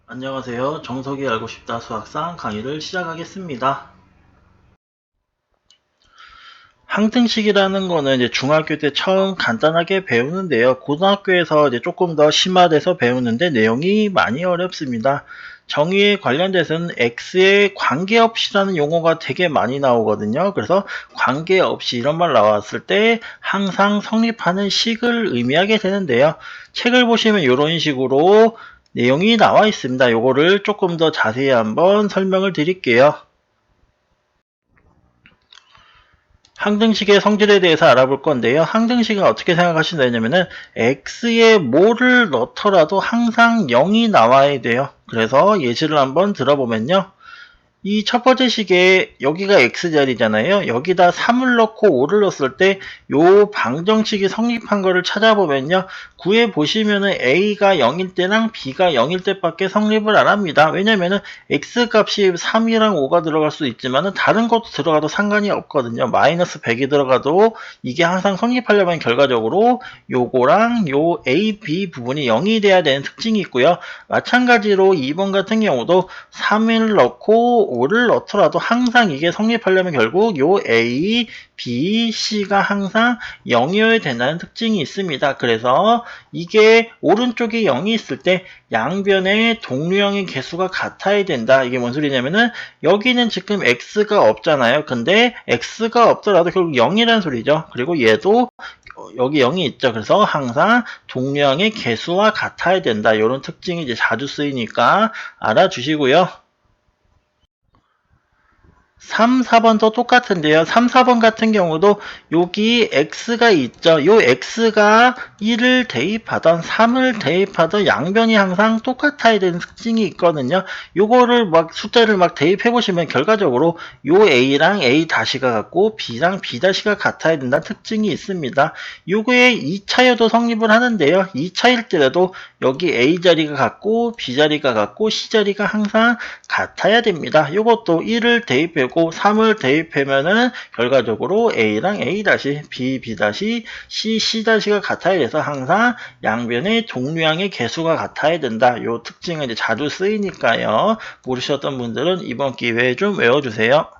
안녕하세요. 정석이 알고 싶다 수학상 강의를 시작하겠습니다. 항등식이라는 거는 이제 중학교 때 처음 간단하게 배우는데요. 고등학교에서 이제 조금 더 심화돼서 배우는데 내용이 많이 어렵습니다. 정의에 관련돼서는 x의 관계없이라는 용어가 되게 많이 나오거든요. 그래서 관계없이 이런 말 나왔을 때 항상 성립하는 식을 의미하게 되는데요. 책을 보시면 이런 식으로 내용이 나와 있습니다. 요거를 조금 더 자세히 한번 설명을 드릴게요. 항등식의 성질에 대해서 알아볼 건데요. 항등식은 어떻게 생각하시냐면은 x에 뭐를 넣더라도 항상 0이 나와야 돼요. 그래서 예시를 한번 들어보면요. 이 첫 번째 식에 여기가 x자리잖아요. 여기다 3을 넣고 5를 넣었을 때 요 방정식이 성립한 거를 찾아보면요. 구해 보시면은 a가 0일 때랑 b가 0일 때밖에 성립을 안 합니다. 왜냐면은 x 값이 3이랑 5가 들어갈 수 있지만은 다른 것도 들어가도 상관이 없거든요. 마이너스 100이 들어가도 이게 항상 성립하려면 결과적으로 요거랑 요 a, b 부분이 0이 돼야 되는 특징이 있고요. 마찬가지로 2번 같은 경우도 3을 넣고 5를 넣더라도 항상 이게 성립하려면 결국 요 A, B, C가 항상 0이어야 된다는 특징이 있습니다. 그래서 이게 오른쪽에 0이 있을 때 양변의 동류형의 개수가 같아야 된다. 이게 뭔 소리냐면은 여기는 지금 X가 없잖아요. 근데 X가 없더라도 결국 0이라는 소리죠. 그리고 얘도 여기 0이 있죠. 그래서 항상 동류형의 개수와 같아야 된다. 이런 특징이 이제 자주 쓰이니까 알아주시고요. 3, 4번도 똑같은데요. 3, 4번 같은 경우도 여기 x가 있죠. 요 x가 1을 대입하던 3을 대입하던 양변이 항상 똑같아야 되는 특징이 있거든요. 요거를 막 숫자를 막 대입해 보시면 결과적으로 요 a랑 a 다시가 같고 b랑 b 다시가 같아야 된다는 특징이 있습니다. 요거에 2차여도 성립을 하는데요. 2차일 때라도 여기 a 자리가 같고 b 자리가 같고 c 자리가 항상 같아야 됩니다. 이것도 1을 대입하고 3을 대입하면은 결과적으로 A랑 A-, B, B-, C, C-가 같아야 돼서 항상 양변의 동류항의 개수가 같아야 된다. 이 특징은 이제 자주 쓰이니까요. 모르셨던 분들은 이번 기회에 좀 외워주세요.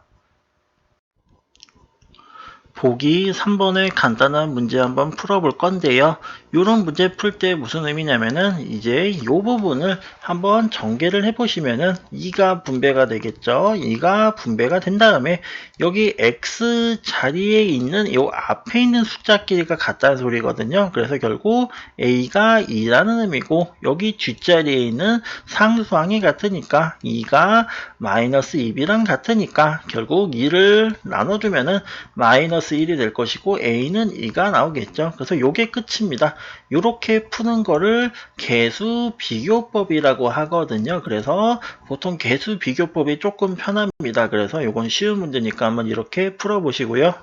보기 3번의 간단한 문제 한번 풀어볼 건데요. 이런 문제 풀 때 무슨 의미냐면은 이제 이 부분을 한번 전개를 해보시면은 2가 분배가 되겠죠. 2가 분배가 된 다음에 여기 x 자리에 있는 이 앞에 있는 숫자끼리가 같다는 소리거든요. 그래서 결국 a가 2라는 의미고 여기 뒷자리에 있는 상수항이 같으니까 2가 마이너스 2b랑 같으니까 결국 2를 나눠주면은 마이너스 1이 될 것이고 a는 2가 나오겠죠. 그래서 요게 끝입니다. 요렇게 푸는 거를 개수 비교법이라고 하거든요. 그래서 보통 개수 비교법이 조금 편합니다. 그래서 요건 쉬운 문제니까 한번 이렇게 풀어보시고요.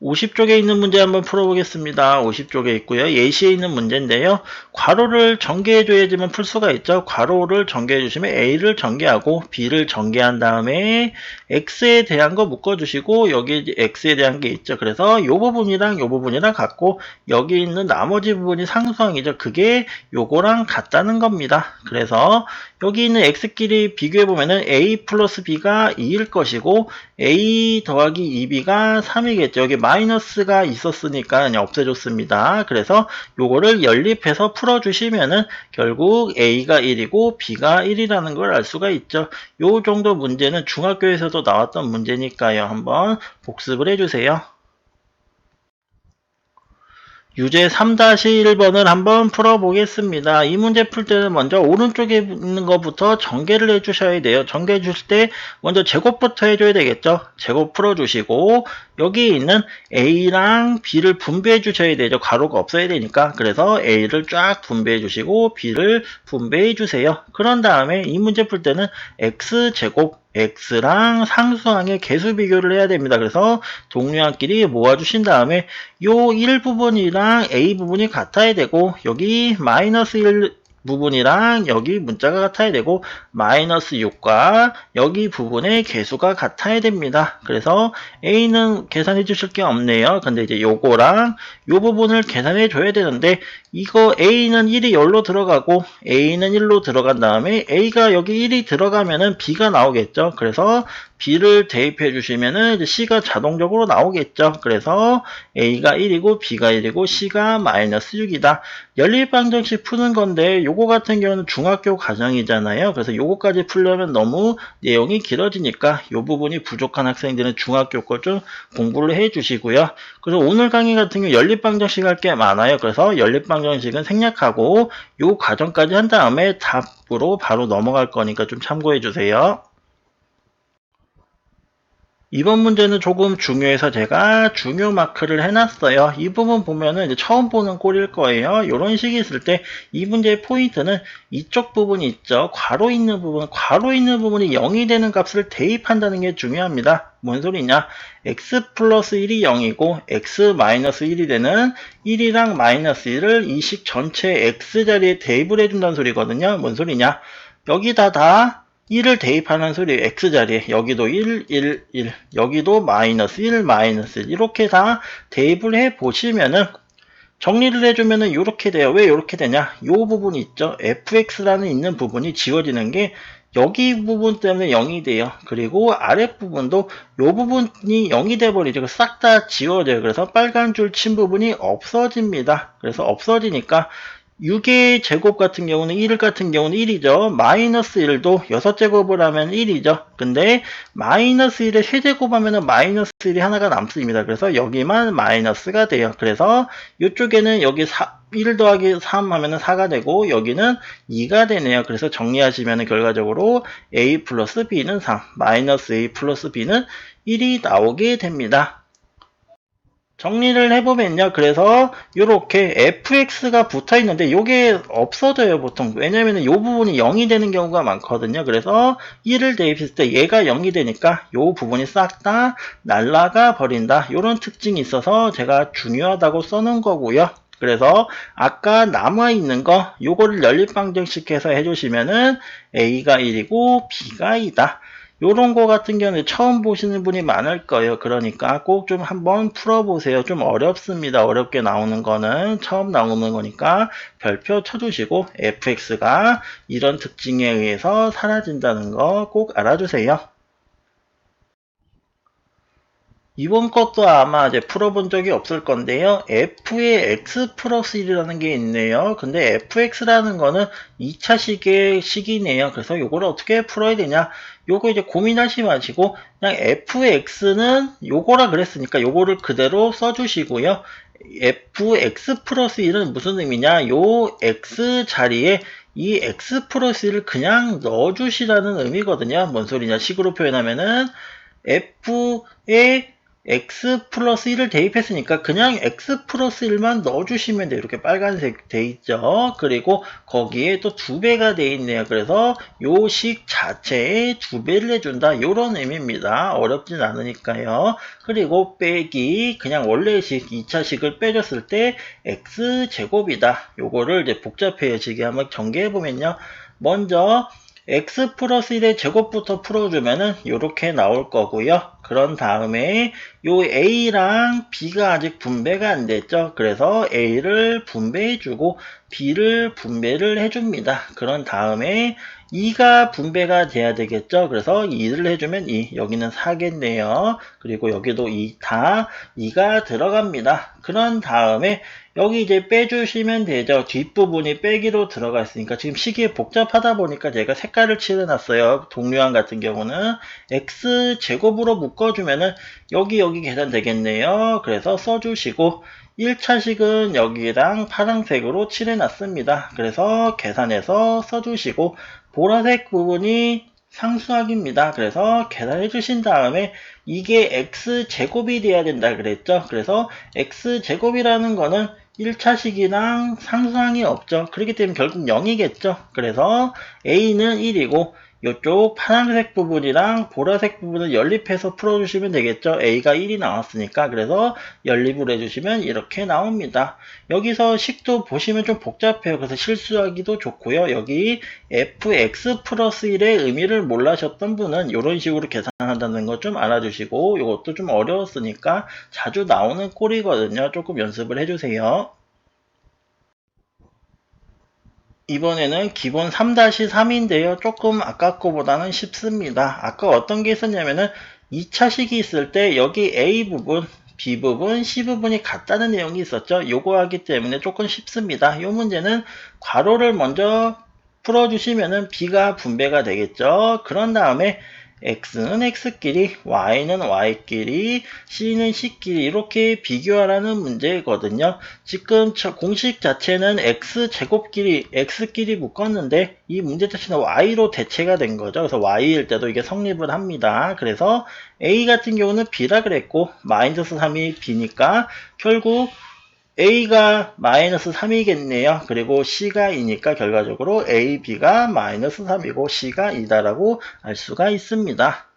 50쪽에 있는 문제 한번 풀어보겠습니다. 50쪽에 있고요. 예시에 있는 문제인데요. 괄호를 전개해줘야지만 풀 수가 있죠. 괄호를 전개해주시면 A를 전개하고 B를 전개한 다음에 X에 대한 거 묶어주시고 여기 X에 대한 게 있죠. 그래서 이 부분이랑 이 부분이랑 같고 여기 있는 나머지 부분이 상수항이죠. 그게 요거랑 같다는 겁니다. 그래서 여기 있는 X끼리 비교해보면은 A 플러스 B가 2일 것이고 A 더하기 2B가 3이겠죠. 여기 마이너스가 있었으니까 그냥 없애줬습니다. 그래서 요거를 연립해서 풀어주시면은 결국 A가 1이고 B가 1이라는 걸 알 수가 있죠. 요 정도 문제는 중학교에서도 나왔던 문제니까요. 한번 복습을 해주세요. 유제 3-1번을 한번 풀어보겠습니다. 이 문제 풀 때는 먼저 오른쪽에 있는 것부터 전개를 해주셔야 돼요. 전개해 주실 때 먼저 제곱부터 해줘야 되겠죠. 제곱 풀어주시고 여기 있는 A랑 B를 분배해 주셔야 되죠. 가로가 없어야 되니까. 그래서 A를 쫙 분배해 주시고 B를 분배해 주세요. 그런 다음에 이 문제 풀 때는 X제곱 X랑 상수항의 개수 비교를 해야 됩니다. 그래서 동류항끼리 모아주신 다음에 요 1 부분이랑 A 부분이 같아야 되고 여기 마이너스 1 부분이랑 여기 문자가 같아야 되고 마이너스 6과 여기 부분의 개수가 같아야 됩니다. 그래서 A는 계산해 주실 게 없네요. 근데 이제 요거랑 요 부분을 계산해 줘야 되는데 이거 A는 1이 여기로 들어가고 A는 1로 들어간 다음에 A가 여기 1이 들어가면은 B가 나오겠죠. 그래서 B를 대입해 주시면은 이제 C가 자동적으로 나오겠죠. 그래서 A가 1이고 B가 1이고 C가 마이너스 6이다. 연립방정식 푸는 건데 요거 같은 경우는 중학교 과정이잖아요. 그래서 요거까지 풀려면 너무 내용이 길어지니까 요 부분이 부족한 학생들은 중학교 거 좀 공부를 해 주시고요. 그래서 오늘 강의 같은 경우 연립방정식 할 게 많아요. 그래서 연립방정식은 생략하고 요 과정까지 한 다음에 답으로 바로 넘어갈 거니까 좀 참고해 주세요. 이번 문제는 조금 중요해서 제가 중요 마크를 해놨어요. 이 부분 보면은 이제 처음 보는 꼴일 거예요. 이런 식이 있을 때 이 문제의 포인트는 이쪽 부분이 있죠. 괄호 있는 부분이 0이 되는 값을 대입한다는 게 중요합니다. 뭔 소리냐? x 플러스 1이 0이고 x 마이너스 1이 되는 1이랑 마이너스 1을 이 식 전체 x 자리에 대입을 해준다는 소리거든요. 뭔 소리냐? 여기다 다 1을 대입하는 소리예요. x자리에 여기도 1, 1, 1 여기도 마이너스 1, 마이너스 1 이렇게 다 대입을 해 보시면은 정리를 해주면은 이렇게 돼요. 왜 이렇게 되냐? 이 부분이 있죠. fx라는 있는 부분이 지워지는 게 여기 부분 때문에 0이 돼요. 그리고 아랫부분도 이 부분이 0이 돼버리죠. 싹 다 지워져요. 그래서 빨간 줄 친 부분이 없어집니다. 그래서 없어지니까 6의 제곱 같은 경우는 1 같은 경우는 1이죠. 마이너스 1도 6제곱을 하면 1이죠. 근데 마이너스 1에 세제곱하면 마이너스 1이 하나가 남습니다. 그래서 여기만 마이너스가 돼요. 그래서 이쪽에는 여기 1 더하기 3 하면 4가 되고 여기는 2가 되네요. 그래서 정리하시면 결과적으로 A 플러스 B는 3, 마이너스 A 플러스 B는 1이 나오게 됩니다. 정리를 해보면요. 그래서 이렇게 fx가 붙어 있는데 이게 없어져요 보통. 왜냐면 이 부분이 0이 되는 경우가 많거든요. 그래서 1을 대입했을 때 얘가 0이 되니까 이 부분이 싹 다 날라가 버린다. 이런 특징이 있어서 제가 중요하다고 써놓은 거고요. 그래서 아까 남아있는 거 요거를 연립방정식해서 해주시면은 A가 1이고 B가 2다. 요런 거 같은 경우는 처음 보시는 분이 많을 거예요. 그러니까 꼭 좀 한번 풀어보세요. 좀 어렵습니다. 어렵게 나오는 거는 처음 나오는 거니까 별표 쳐주시고 fx가 이런 특징에 의해서 사라진다는 거 꼭 알아주세요. 이번 것도 아마 이제 풀어본 적이 없을 건데요. f의 x 플러스 1이라는 게 있네요. 근데 fx라는 거는 2차 식이네요. 그래서 요거를 어떻게 풀어야 되냐. 요거 이제 고민하지 마시고 그냥 fx는 요거라 그랬으니까 요거를 그대로 써주시고요. fx 플러스 1은 무슨 의미냐. 요 x 자리에 이 x 플러스 1을 그냥 넣어주시라는 의미거든요. 뭔 소리냐. 식으로 표현하면은 f의 x 플러스 1을 대입했으니까 그냥 x 플러스 1만 넣어주시면 돼요. 이렇게 빨간색 돼 있죠. 그리고 거기에 또 2배가 돼 있네요. 그래서 요 식 자체에 2배를 해준다. 이런 의미입니다. 어렵진 않으니까요. 그리고 빼기 그냥 원래 식 2차식을 빼줬을 때 x제곱이다. 요거를 이제 복잡해지게 한번 전개해보면요. 먼저 x 플러스 1의 제곱부터 풀어주면은 이렇게 나올 거고요. 그런 다음에 요 a랑 b가 아직 분배가 안 됐죠. 그래서 a를 분배해주고 b를 분배를 해줍니다. 그런 다음에 2가 분배가 돼야 되겠죠. 그래서 2를 해주면 2, 여기는 4겠네요. 그리고 여기도 2, 다 2가 들어갑니다. 그런 다음에 여기 이제 빼주시면 되죠. 뒷부분이 빼기로 들어가 있으니까 지금 식이 복잡하다 보니까 제가 색깔을 칠해놨어요. 동류항 같은 경우는 x제곱으로 묶어주면은 여기 계산 되겠네요. 그래서 써주시고 1차식은 여기랑 파란색으로 칠해놨습니다. 그래서 계산해서 써주시고 보라색 부분이 상수항입니다. 그래서 계산해 주신 다음에 이게 x제곱이 돼야 된다 그랬죠. 그래서 x제곱이라는 거는 1차식이랑 상수항이 없죠. 그렇기 때문에 결국 0이겠죠. 그래서 a는 1이고 이쪽 파란색 부분이랑 보라색 부분을 연립해서 풀어주시면 되겠죠. A가 1이 나왔으니까. 그래서 연립을 해주시면 이렇게 나옵니다. 여기서 식도 보시면 좀 복잡해요. 그래서 실수하기도 좋고요. 여기 fx 플러스 1의 의미를 몰라셨던 분은 이런 식으로 계산한다는 거 좀 알아주시고, 이것도 좀 어려웠으니까 자주 나오는 꼴이거든요. 조금 연습을 해주세요. 이번에는 기본 3-3인데요. 조금 아까 거보다는 쉽습니다. 아까 어떤 게 있었냐면은 2차식이 있을 때 여기 A 부분, B 부분, C 부분이 같다는 내용이 있었죠. 요거 하기 때문에 조금 쉽습니다. 요 문제는 괄호를 먼저 풀어주시면은 B가 분배가 되겠죠. 그런 다음에 X는 X끼리, Y는 Y끼리, C는 C끼리 이렇게 비교하라는 문제거든요. 지금 공식 자체는 X제곱끼리, X끼리 묶었는데 이 문제 자체는 Y로 대체가 된 거죠. 그래서 Y일 때도 이게 성립을 합니다. 그래서 A 같은 경우는 B라 그랬고 마이너스 3이 B니까 결국 A가 마이너스 3이겠네요. 그리고 C가 2니까 결과적으로 A, B가 마이너스 3이고 C가 2다라고 알 수가 있습니다.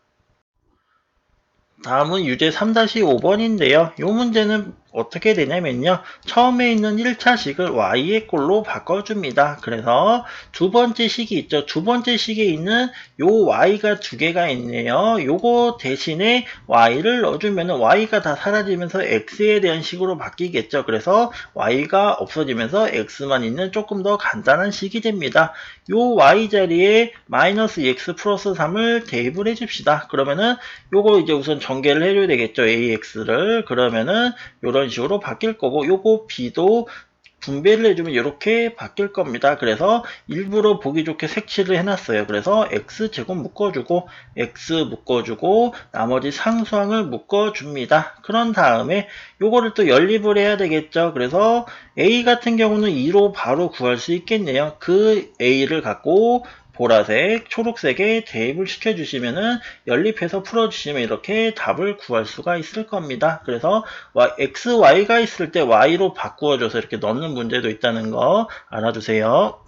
다음은 유제 3-5번인데요. 이 문제는 어떻게 되냐면요. 처음에 있는 1차식을 y의 꼴로 바꿔줍니다. 그래서 두 번째 식이 있죠. 두 번째 식에 있는 요 y가 두 개가 있네요. 요거 대신에 y를 넣어주면 y가 다 사라지면서 x에 대한 식으로 바뀌겠죠. 그래서 y가 없어지면서 x만 있는 조금 더 간단한 식이 됩니다. 요 y 자리에 마이너스 x 플러스 3을 대입을 해줍시다. 그러면은 요거 이제 우선 전개를 해줘야 되겠죠. ax를. 그러면은 요런 식으로 바뀔 거고, 요거 b도 분배를 해주면 이렇게 바뀔 겁니다. 그래서 일부러 보기 좋게 색칠을 해놨어요. 그래서 x제곱 묶어주고 x 묶어주고 나머지 상수항을 묶어줍니다. 그런 다음에 요거를 또 연립을 해야 되겠죠. 그래서 a 같은 경우는 2로 바로 구할 수 있겠네요. 그 a를 갖고 보라색, 초록색에 대입을 시켜주시면은 연립해서 풀어주시면 이렇게 답을 구할 수가 있을 겁니다. 그래서 x, y가 있을 때 y로 바꾸어줘서 이렇게 넣는 문제도 있다는 거 알아두세요.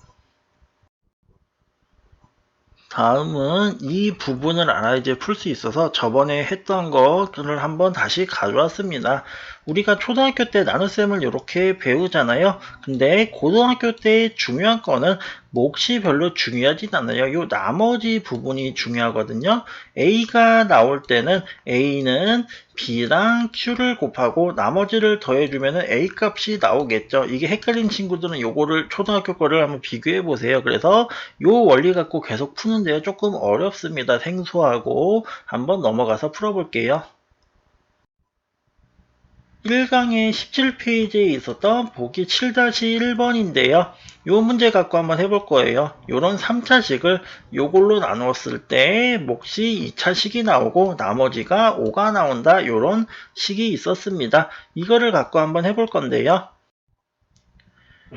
다음은 이 부분을 알아야지 풀 수 있어서 저번에 했던 것들을 한번 다시 가져왔습니다. 우리가 초등학교 때 나눗셈을 이렇게 배우잖아요. 근데 고등학교 때 중요한 거는 몫이 별로 중요하진 않아요. 요 나머지 부분이 중요하거든요. A가 나올 때는 A는 B랑 Q를 곱하고 나머지를 더해주면 A 값이 나오겠죠. 이게 헷갈린 친구들은 요거를 초등학교 거를 한번 비교해 보세요. 그래서 요 원리 갖고 계속 푸는데요. 조금 어렵습니다. 생소하고 한번 넘어가서 풀어볼게요. 1강의 17페이지에 있었던 보기 7-1번인데요. 요 문제 갖고 한번 해볼 거예요. 요런 3차식을 요걸로 나누었을 때 몫이 2차식이 나오고 나머지가 5가 나온다. 요런 식이 있었습니다. 이거를 갖고 한번 해볼 건데요.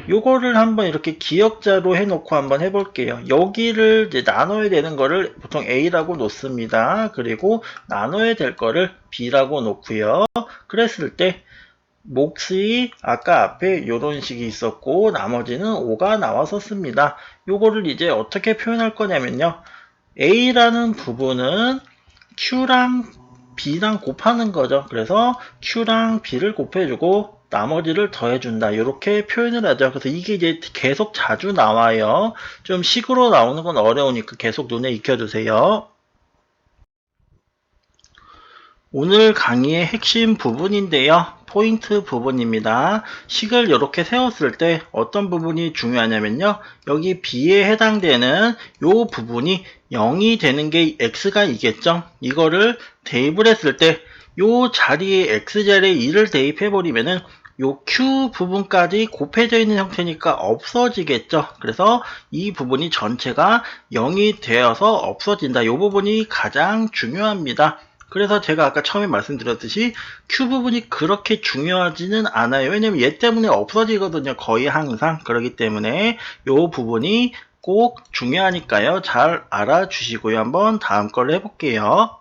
요거를 한번 이렇게 기역자로 해놓고 한번 해볼게요. 여기를 이제 나눠야 되는 거를 보통 A라고 놓습니다. 그리고 나눠야 될 거를 B라고 놓고요. 그랬을 때 몫이 아까 앞에 요런 식이 있었고 나머지는 5가 나왔었습니다. 요거를 이제 어떻게 표현할 거냐면요. A라는 부분은 Q랑 B랑 곱하는 거죠. 그래서 Q랑 B를 곱해주고 나머지를 더해준다. 이렇게 표현을 하죠. 그래서 이게 이제 계속 자주 나와요. 좀 식으로 나오는 건 어려우니까 계속 눈에 익혀두세요. 오늘 강의의 핵심 부분인데요. 포인트 부분입니다. 식을 이렇게 세웠을 때 어떤 부분이 중요하냐면요. 여기 B에 해당되는 이 부분이 0이 되는 게 X가 이겠죠. 이거를 대입을 했을 때 이 자리에 X자리에 2를 대입해버리면은 요 Q 부분까지 곱해져 있는 형태니까 없어지겠죠. 그래서 이 부분이 전체가 0이 되어서 없어진다. 이 부분이 가장 중요합니다. 그래서 제가 아까 처음에 말씀드렸듯이 Q 부분이 그렇게 중요하지는 않아요. 왜냐면 얘 때문에 없어지거든요. 거의 항상. 그렇기 때문에 이 부분이 꼭 중요하니까요. 잘 알아주시고요. 한번 다음 걸 해볼게요.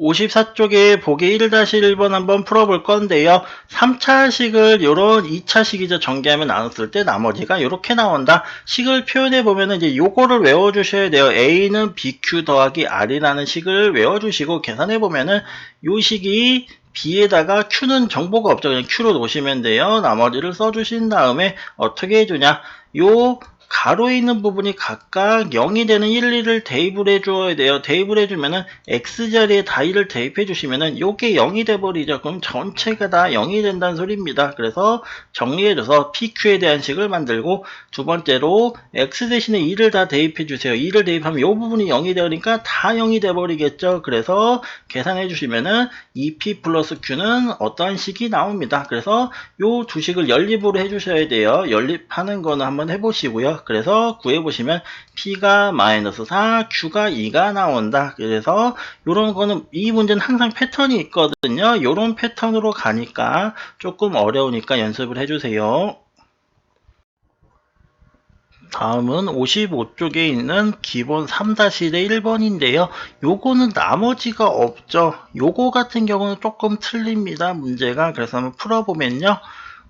54쪽에 보기 1-1번 한번 풀어볼 건데요. 3차식을 요런 2차식이죠. 전개하면 나눴을 때 나머지가 이렇게 나온다. 식을 표현해 보면은 이제 요거를 외워주셔야 돼요. A는 BQ 더하기 R이라는 식을 외워주시고 계산해 보면은 요 식이 B에다가 Q는 정보가 없죠. 그냥 Q로 놓으시면 돼요. 나머지를 써주신 다음에 어떻게 해주냐. 요 가로에 있는 부분이 각각 0이 되는 1, 2를 대입을 해줘야 돼요. 대입을 해주면은 X자리에 다 1을 대입해 주시면은 요게 0이 돼버리죠. 그럼 전체가 다 0이 된다는 소리입니다. 그래서 정리해줘서 PQ에 대한 식을 만들고 두 번째로 X 대신에 2를 다 대입해 주세요. 2를 대입하면 요 부분이 0이 되니까 다 0이 돼버리겠죠. 그래서 계산해 주시면은 2P 플러스 Q는 어떠한 식이 나옵니다. 그래서 요 두 식을 연립으로 해주셔야 돼요. 연립하는 거는 한번 해보시고요. 그래서 구해보시면 P가 마이너스 4, Q가 2가 나온다. 그래서 요런 거는 이 문제는 항상 패턴이 있거든요. 요런 패턴으로 가니까 조금 어려우니까 연습을 해주세요. 다음은 55쪽에 있는 기본 3-1번인데요. 요거는 나머지가 없죠. 요거 같은 경우는 조금 틀립니다. 문제가. 그래서 한번 풀어보면요.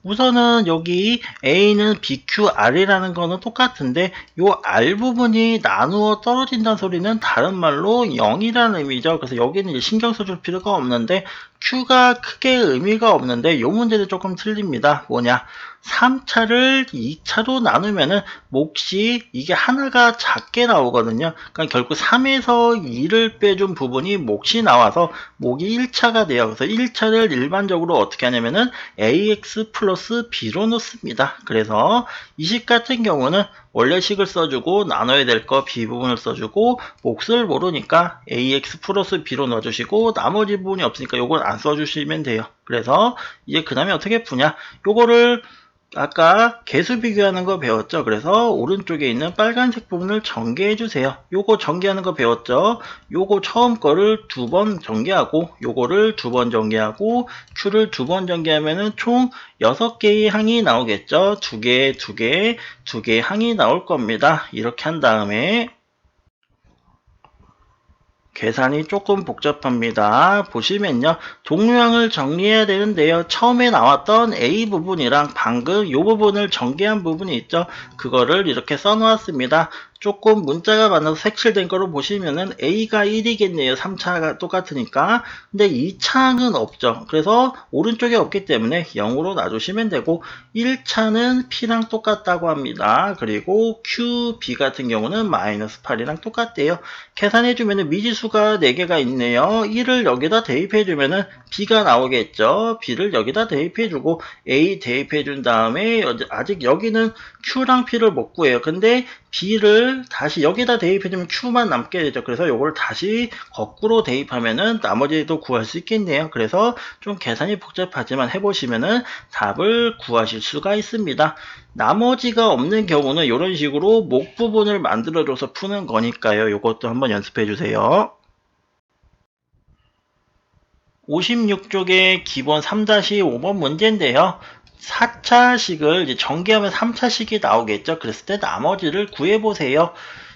우선은 여기 A는 BQR이라는 거는 똑같은데 요 R 부분이 나누어 떨어진다는 소리는 다른 말로 0이라는 의미죠. 그래서 여기는 이제 신경 써줄 필요가 없는데 Q가 크게 의미가 없는데 요 문제는 조금 틀립니다. 뭐냐? 3차를 2차로 나누면은 몫이 이게 하나가 작게 나오거든요. 그러니까 결국 3에서 2를 빼준 부분이 몫이 나와서 몫이 1차가 돼요. 그래서 1차를 일반적으로 어떻게 하냐면은 AX 플러스 B로 놓습니다. 그래서 이 식 같은 경우는 원래 식을 써주고 나눠야 될 거 B 부분을 써주고 몫을 모르니까 AX 플러스 B로 넣어주시고 나머지 부분이 없으니까 요걸 안 써주시면 돼요. 그래서 이제 그 다음에 어떻게 푸냐? 요거를 아까 개수 비교하는 거 배웠죠? 그래서 오른쪽에 있는 빨간색 부분을 전개해 주세요. 요거 전개하는 거 배웠죠? 요거 처음 거를 2번 전개하고 요거를 2번 전개하고 Q를 2번 전개하면은 총 6개의 항이 나오겠죠? 2개, 2개, 2개의 항이 나올 겁니다. 이렇게 한 다음에 계산이 조금 복잡합니다. 보시면요. 동류항을 정리해야 되는데요. 처음에 나왔던 A 부분이랑 방금 이 부분을 전개한 부분이 있죠. 그거를 이렇게 써놓았습니다. 조금 문자가 많아서 색칠된 거로 보시면은 A가 1이겠네요. 3차가 똑같으니까. 근데 2차는 없죠. 그래서 오른쪽에 없기 때문에 0으로 놔주시면 되고 1차는 P랑 똑같다고 합니다. 그리고 Q, B 같은 경우는 마이너스 8이랑 똑같대요. 계산해주면은 미지수가 4개가 있네요. 1을 여기다 대입해주면은 B가 나오겠죠. B를 여기다 대입해주고 A 대입해준 다음에 아직 여기는 Q랑 P를 못 구해요. 근데 B를 다시 여기다 대입해주면 Q만 남게 되죠. 그래서 이걸 다시 거꾸로 대입하면은 나머지도 구할 수 있겠네요. 그래서 좀 계산이 복잡하지만 해보시면은 답을 구하실 수가 있습니다. 나머지가 없는 경우는 이런 식으로 목 부분을 만들어줘서 푸는 거니까요. 이것도 한번 연습해 주세요. 56쪽의 기본 3-5번 문제인데요. 4차식을 이제 전개하면 3차식이 나오겠죠. 그랬을 때 나머지를 구해보세요.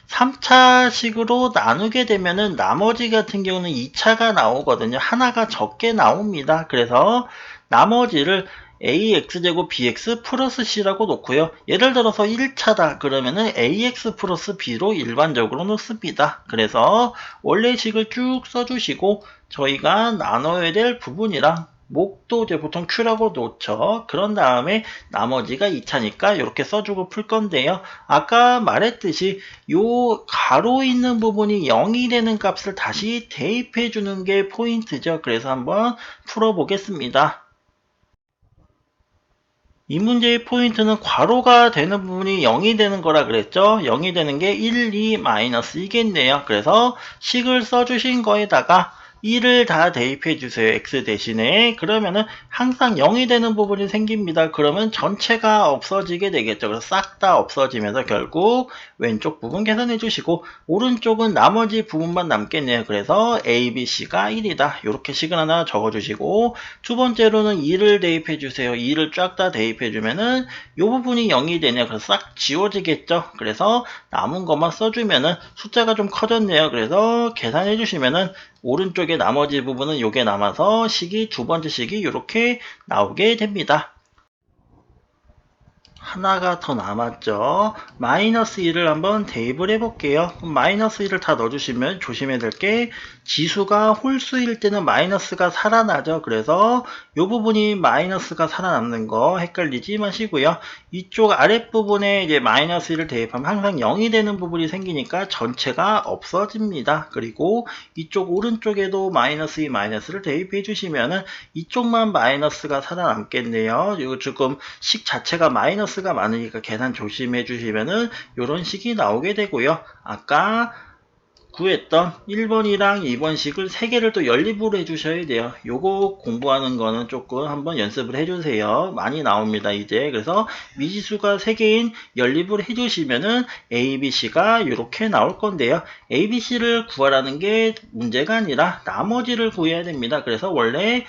3차식으로 나누게 되면은 나머지 같은 경우는 2차가 나오거든요. 하나가 적게 나옵니다. 그래서 나머지를 AX제곱 BX 플러스 C라고 놓고요. 예를 들어서 1차다 그러면은 AX 플러스 B로 일반적으로 놓습니다. 그래서 원래 식을 쭉 써주시고 저희가 나눠야 될 부분이랑 목도 이제 보통 Q라고 놓죠. 그런 다음에 나머지가 2차니까 이렇게 써주고 풀 건데요. 아까 말했듯이 요 가로 있는 부분이 0이 되는 값을 다시 대입해 주는 게 포인트죠. 그래서 한번 풀어보겠습니다. 이 문제의 포인트는 괄호가 되는 부분이 0이 되는 거라 그랬죠. 0이 되는 게 1, 2, 마이너스 이겠네요. 그래서 식을 써주신 거에다가 1을 다 대입해 주세요. x 대신에. 그러면은 항상 0이 되는 부분이 생깁니다. 그러면 전체가 없어지게 되겠죠. 그래서 싹 다 없어지면서 결국 왼쪽 부분 계산해 주시고 오른쪽은 나머지 부분만 남겠네요. 그래서 a, b, c가 1이다. 이렇게 식을 하나 적어 주시고 두 번째로는 2를 대입해 주세요. 2를 쫙 다 대입해 주면은 이 부분이 0이 되네요. 그래서 싹 지워지겠죠. 그래서 남은 것만 써주면은 숫자가 좀 커졌네요. 그래서 계산해 주시면은 오른쪽에 나머지 부분은 요게 남아서 식이 두 번째 식이 이렇게 나오게 됩니다. 하나가 더 남았죠. 마이너스 1을 한번 대입을 해볼게요. 마이너스 1을 다 넣어주시면 조심해야 될 게 지수가 홀수일 때는 마이너스가 살아나죠. 그래서 이 부분이 마이너스가 살아남는 거 헷갈리지 마시고요. 이쪽 아랫부분에 이제 마이너스 1을 대입하면 항상 0이 되는 부분이 생기니까 전체가 없어집니다. 그리고 이쪽 오른쪽에도 마이너스 2 마이너스를 대입해 주시면은 이쪽만 마이너스가 살아남겠네요. 이거 지금 식 자체가 마이너스가 많으니까 계산 조심해 주시면은 이런 식이 나오게 되고요. 아까 구했던 1번이랑 2번 식을 3개를 또 연립으로 해주셔야 돼요. 요거 공부하는 거는 조금 한번 연습을 해주세요. 많이 나옵니다, 이제. 그래서 미지수가 3개인 연립을 해주시면은 A, B, C가 이렇게 나올 건데요. A, B, C를 구하라는 게 문제가 아니라 나머지를 구해야 됩니다. 그래서 원래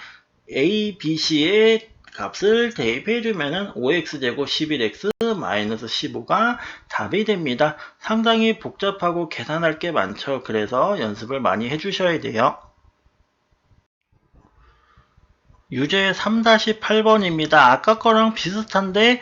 A, B, C의 값을 대입해주면은 5x제곱 11x 마이너스 15가 답이 됩니다. 상당히 복잡하고 계산할 게 많죠. 그래서 연습을 많이 해주셔야 돼요. 유제 3-8번입니다. 아까 거랑 비슷한데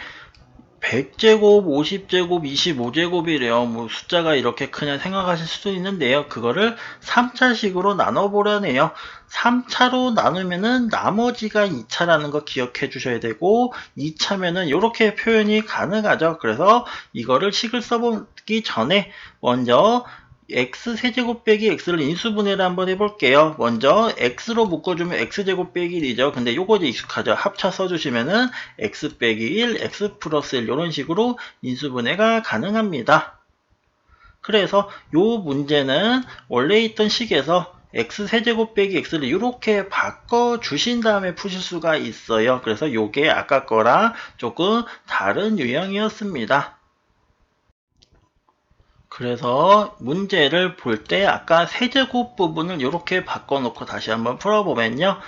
100제곱, 50제곱, 25제곱이래요. 뭐 숫자가 이렇게 크냐 생각하실 수도 있는데요. 그거를 3차식으로 나눠보려네요. 3차로 나누면은 나머지가 2차라는 거 기억해 주셔야 되고 2차면은 이렇게 표현이 가능하죠. 그래서 이거를 식을 써보기 전에 먼저 x세제곱 빼기 x를 인수분해를 한번 해볼게요. 먼저 x로 묶어주면 x제곱 빼기 1이죠. 근데 요거 이제 익숙하죠. 합차 써주시면은 x 빼기 1, x 플러스 1 이런 식으로 인수분해가 가능합니다. 그래서 요 문제는 원래 있던 식에서 x세제곱 빼기 x를 이렇게 바꿔주신 다음에 푸실 수가 있어요. 그래서 요게 아까 거랑 조금 다른 유형이었습니다. 그래서 문제를 볼 때 아까 세제곱 부분을 이렇게 바꿔놓고 다시 한번 풀어보면요.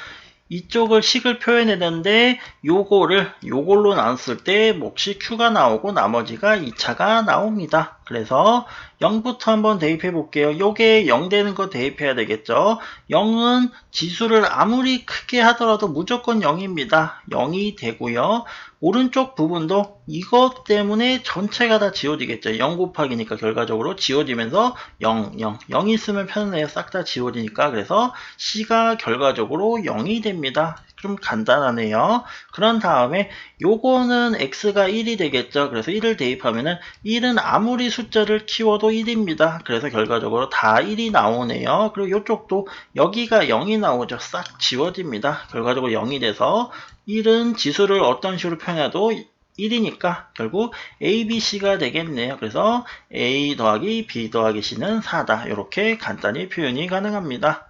이쪽을 식을 표현했는데 요걸로 나눴을 때 몫이 Q가 나오고 나머지가 2차가 나옵니다. 그래서 0부터 한번 대입해 볼게요. 요게 0 되는 거 대입해야 되겠죠. 0은 지수를 아무리 크게 하더라도 무조건 0입니다. 0이 되고요. 오른쪽 부분도 이것 때문에 전체가 다 지워지겠죠. 0 곱하기니까 결과적으로 지워지면서 0, 0, 0 있으면 편해요. 싹 다 지워지니까. 그래서 C가 결과적으로 0이 됩니다. 좀 간단하네요. 그런 다음에 요거는 X가 1이 되겠죠. 그래서 1을 대입하면은 1은 아무리 숫자를 키워도 1입니다. 그래서 결과적으로 다 1이 나오네요. 그리고 이쪽도 여기가 0이 나오죠. 싹 지워집니다. 결과적으로 0이 돼서 1은 지수를 어떤 식으로 표현해도 1이니까 결국 A, B, C가 되겠네요. 그래서 A 더하기 B 더하기 C는 4다. 이렇게 간단히 표현이 가능합니다.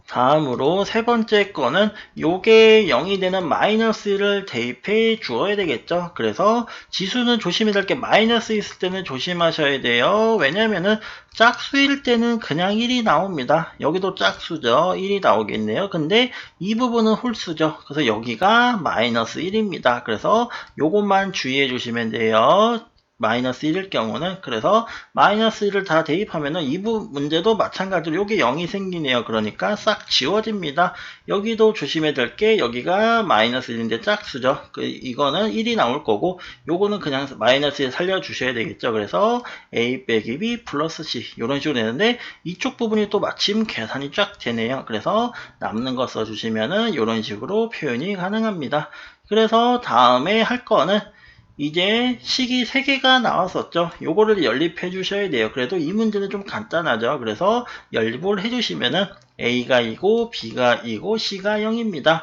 다음으로 세 번째 거는 요게 0이 되는 마이너스 1을 대입해 주어야 되겠죠. 그래서 지수는 조심해야 될 게 마이너스 있을 때는 조심하셔야 돼요. 왜냐면은 짝수일 때는 그냥 1이 나옵니다. 여기도 짝수죠. 1이 나오겠네요. 근데 이 부분은 홀수죠. 그래서 여기가 마이너스 1입니다. 그래서 요것만 주의해 주시면 돼요. 마이너스 1일 경우는 그래서 마이너스 1을 다 대입하면은 이 문제도 마찬가지로 여기 0이 생기네요. 그러니까 싹 지워집니다. 여기도 조심해야 될 게 여기가 마이너스 1인데 짝수죠. 이거는 1이 나올 거고 요거는 그냥 마이너스 1 살려주셔야 되겠죠. 그래서 A 빼기 B 플러스 C 이런 식으로 되는데 이쪽 부분이 또 마침 계산이 쫙 되네요. 그래서 남는 거 써주시면은 이런 식으로 표현이 가능합니다. 그래서 다음에 할 거는 이제 식이 3개가 나왔었죠. 요거를 연립해 주셔야 돼요. 그래도 이 문제는 좀 간단하죠. 그래서 연립을 해 주시면은 A가 2고 B가 2고 C가 0입니다.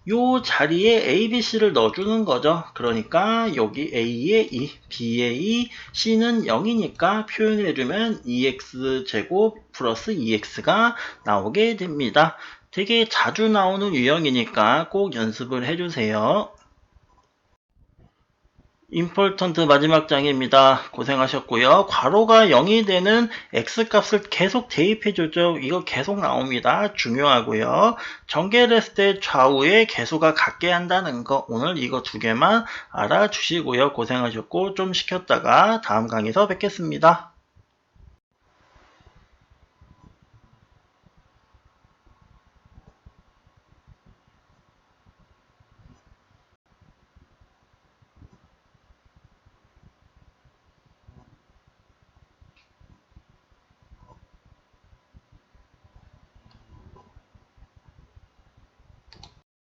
요 자리에 A, B, C를 넣어주는 거죠. 그러니까 여기 A에 2, B에 2, C는 0이니까 표현을 해주면 2x제곱 플러스 2x가 나오게 됩니다. 되게 자주 나오는 유형이니까 꼭 연습을 해주세요. 임폴턴트 마지막 장입니다. 고생하셨고요. 괄호가 0이 되는 x값을 계속 대입해주죠. 이거 계속 나옵니다. 중요하고요. 전개를 했을 때 좌우에 개수가 같게 한다는 거 오늘 이거 2개만 알아주시고요. 고생하셨고 좀 시켰다가 다음 강의에서 뵙겠습니다.